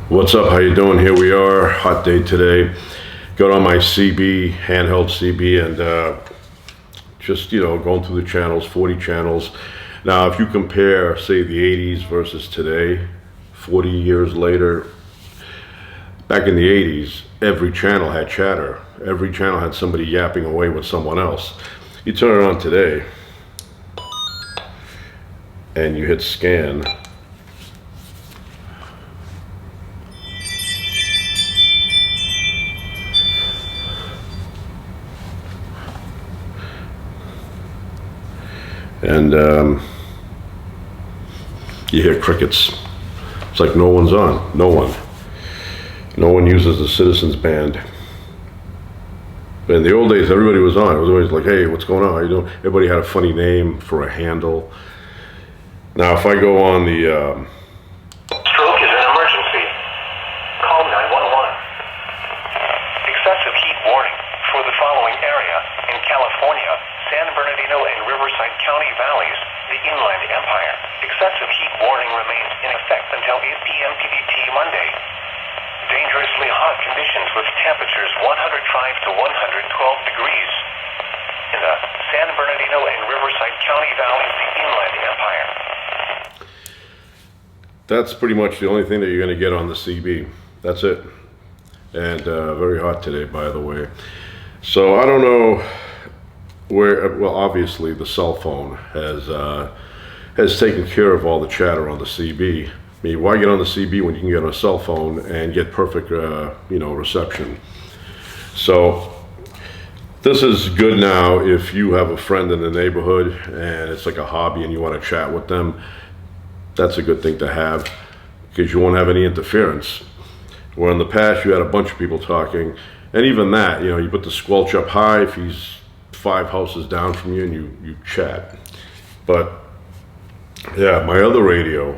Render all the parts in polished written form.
What's up? How you doing? Here we are, hot day today. Got on my CB, handheld CB, and just going through the channels, 40 channels. Now, if you compare, say, the 80s versus today, 40 years later, back in the 80s, every channel had chatter. Every channel had somebody yapping away with someone else. You turn it on today, and you hit scan. And you hear crickets. It's like no one's on. No one. No one uses the Citizens Band. In the old days, everybody was on. It was always like, hey, what's going on? How you doing? Everybody had a funny name for a handle. Now, if I go on the... Stroke is an emergency. Call 911. Excessive heat warning for the following area in California, San Bernardino and Riverside County Valleys, the Inland Empire. Excessive heat warning remains in effect until 8 p.m. PDT Monday. Dangerously hot conditions with temperatures 105 to 112 degrees. In the San Bernardino and Riverside County Valleys, the Inland Empire. That's pretty much the only thing that you're going to get on the CB. That's it. And very hot today, by the way. So I don't know where, well, obviously the cell phone has taken care of all the chatter on the CB. I mean, why get on the CB when you can get on a cell phone and get perfect, reception? So this is good now if you have a friend in the neighborhood and it's like a hobby and you want to chat with them. That's a good thing to have because you won't have any interference. Where in the past you had a bunch of people talking, and even that, you put the squelch up high if he's 5 houses down from you and you chat. But yeah, my other radio,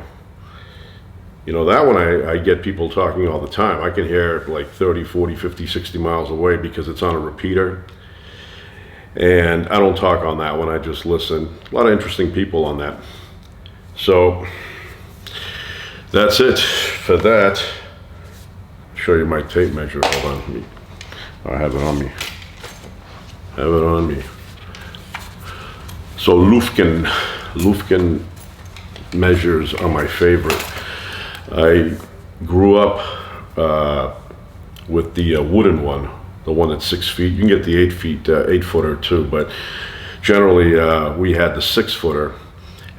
that one I get people talking all the time. I can hear like 30, 40, 50, 60 miles away because it's on a repeater. And I don't talk on that one, I just listen. A lot of interesting people on that. So that's it for that. Show you my tape measure. Hold on. I have it on me. So Lufkin measures are my favorite. I grew up with the wooden one, the one that's 6 feet. You can get the 8 footer too, but generally we had the 6 footer,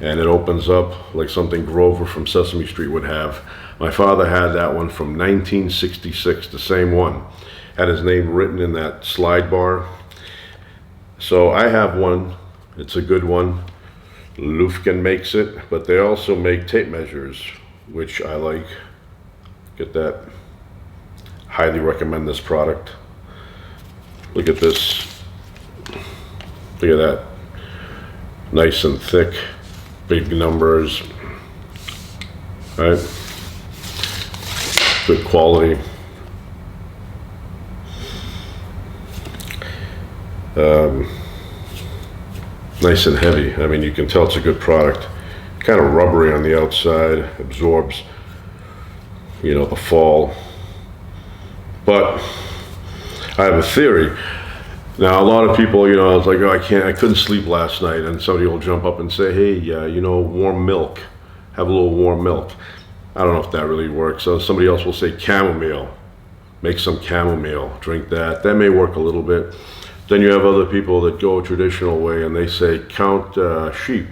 and it opens up like something Grover from Sesame Street would have. My father had that one from 1966, the same one. Had his name written in that slide bar. So I have one. It's a good one. Lufkin makes it, but they also make tape measures, which I like. Get that. Highly recommend this product. Look at this. Look at that. Nice and thick. Big numbers. Right? Good quality. Nice and heavy. I mean, you can tell it's a good product. Kind of rubbery on the outside, absorbs, the fall. But I have a theory. Now, a lot of people, I was like, oh, I couldn't sleep last night, and somebody will jump up and say, hey, warm milk. Have a little warm milk. I don't know if that really works. So somebody else will say chamomile. Make some chamomile, drink that. That may work a little bit. Then you have other people that go a traditional way and they say count sheep.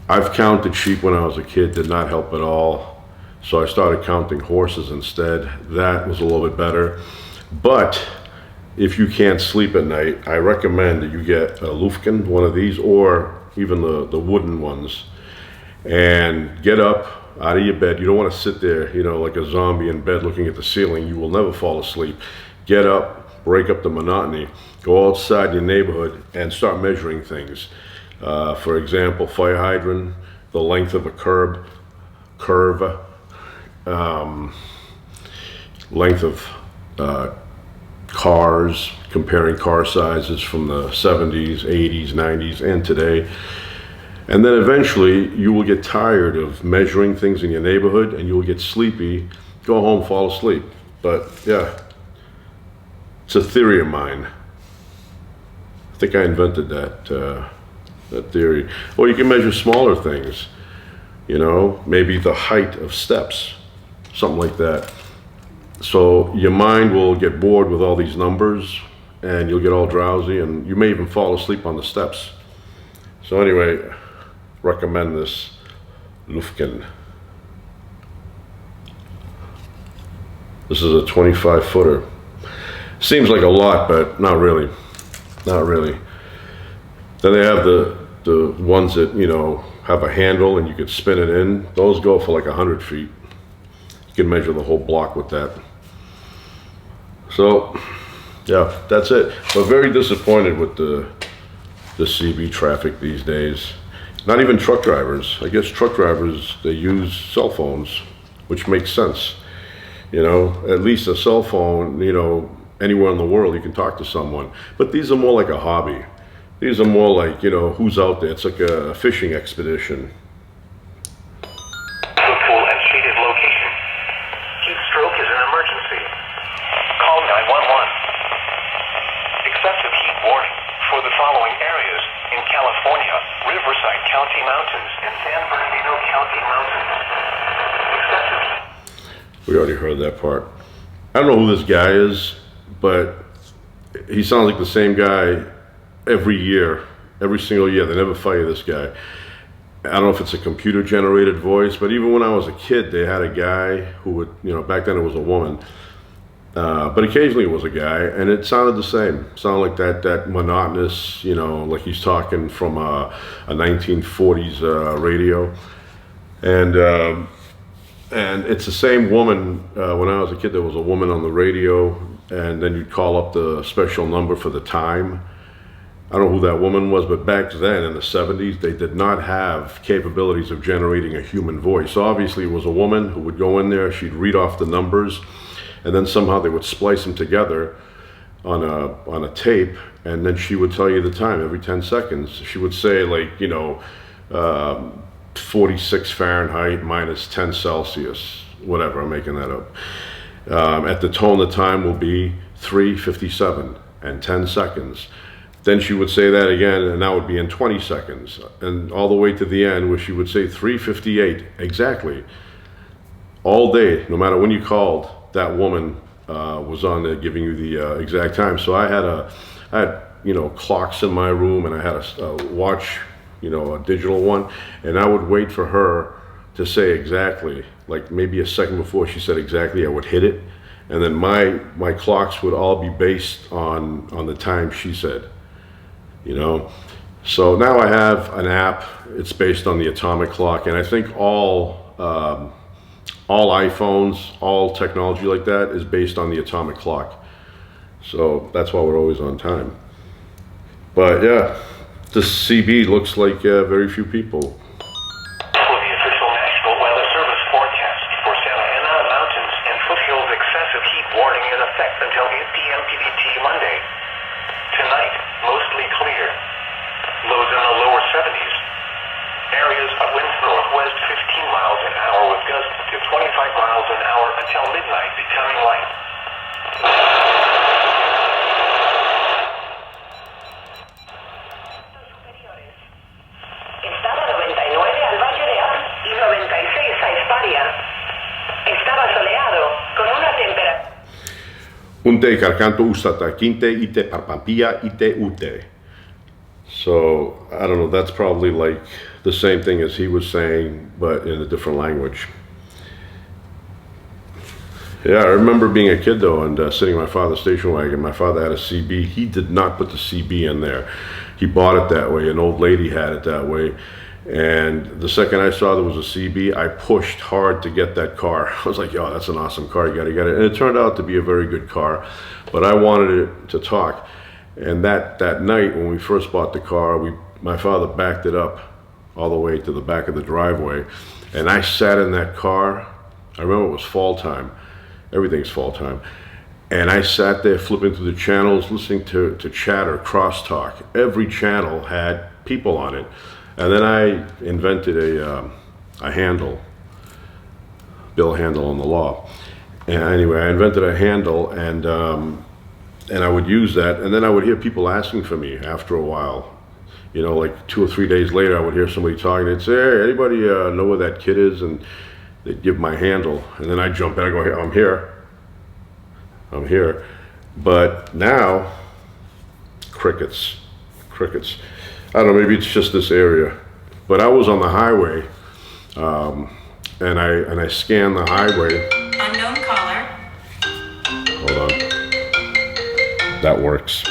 I've counted sheep when I was a kid, did not help at all. So I started counting horses instead. That was a little bit better. But if you can't sleep at night, I recommend that you get a Lufkin, one of these, or even the wooden ones, and get up out of your bed. You don't want to sit there, like a zombie in bed looking at the ceiling. You will never fall asleep. Get up, break up the monotony, go outside your neighborhood and start measuring things. For example, fire hydrant, the length of a curve, length of cars, comparing car sizes from the 70s, 80s, 90s, and today. And then eventually you will get tired of measuring things in your neighborhood and you will get sleepy, go home, fall asleep. But yeah, it's a theory of mine. I think I invented that theory. Or you can measure smaller things, you know, maybe the height of steps, something like that. So your mind will get bored with all these numbers and you'll get all drowsy and you may even fall asleep on the steps. So anyway, recommend this Lufkin. This is a 25 footer. Seems like a lot, but not really. Not really. Then they have the ones that, you know, have a handle and you could spin it in. Those go for like 100 feet. You can measure the whole block with that. So, yeah, that's it. But very disappointed with the CB traffic these days. Not even truck drivers. I guess truck drivers, they use cell phones, which makes sense. You know, at least a cell phone, you know, anywhere in the world you can talk to someone. But these are more like a hobby. These are more like, you know, who's out there? It's like a fishing expedition. Full and shaded location. Heat stroke is an emergency. Call 911. Excessive heat warning for the following areas in California, Riverside County Mountains and San Bernardino County Mountains. Excessive heat. We already heard that part. I don't know who this guy is, but he sounds like the same guy every year, every single year. They never fire this guy. I don't know if it's a computer generated voice, but even when I was a kid, they had a guy who would, you know, back then it was a woman, but occasionally it was a guy, and it sounded the same. It sounded like that monotonous, you know, like he's talking from a 1940s radio. And it's the same woman. When I was a kid, there was a woman on the radio, and then you'd call up the special number for the time. I don't know who that woman was, but back then in the 70s, they did not have capabilities of generating a human voice. So obviously it was a woman who would go in there, she'd read off the numbers, and then somehow they would splice them together on a tape, and then she would tell you the time every 10 seconds. She would say, like, you know, 46 Fahrenheit minus 10 Celsius, whatever, I'm making that up. At the tone, the time will be 3:57 and 10 seconds. Then she would say that again, and that would be in 20 seconds. And all the way to the end, where she would say 3:58 exactly. All day, no matter when you called, that woman was on there giving you the exact time. So I had, you know, clocks in my room, and I had a watch, you know, a digital one, and I would wait for her to say exactly, like maybe a second before she said exactly, I would hit it, and then my clocks would all be based on the time she said, you know. So now I have an app. It's based on the atomic clock, and I think all iPhones, all technology like that is based on the atomic clock. So that's why we're always on time. But yeah, the CB looks like very few people. For the official National Weather Service forecast for Santa Ana Mountains and Foothills, excessive heat warning in effect until 8 p.m. PDT Monday. Tonight, mostly clear. Lows in the lower 70s. Areas of winds northwest 15 miles an hour with gusts to 25 miles an hour until midnight, becoming light. Estaba 99 al Valle de Am y 96 a Esparia. Estaba soleado, con una temperatura. Unte carcanto ustata quinte ite parpampia ite ute. So I don't know, that's probably like the same thing as he was saying, but in a different language. Yeah, I remember being a kid though, and sitting in my father's station wagon. My father had a CB. He did not put the CB in there. He bought it that way. An old lady had it that way. And the second I saw there was a CB, I pushed hard to get that car. I was like, yo, that's an awesome car, you gotta get it. And it turned out to be a very good car, but I wanted it to talk. And that night when we first bought the car, my father backed it up all the way to the back of the driveway. And I sat in that car. I remember it was fall time. Everything's fall time. And I sat there flipping through the channels, listening to chatter, crosstalk. Every channel had people on it. And then I invented a handle, bill handle on the law. And anyway, I invented a handle, and I would use that, and then I would hear people asking for me after a while. You know, like 2 or 3 days later, I would hear somebody talking. They'd say, "Hey, anybody know where that kid is?" And they'd give my handle, and then I jump in. I go, "Hey, I'm here. I'm here." But now, crickets. I don't know. Maybe it's just this area. But I was on the highway, and I scanned the highway. Unknown caller. Hold on. That works.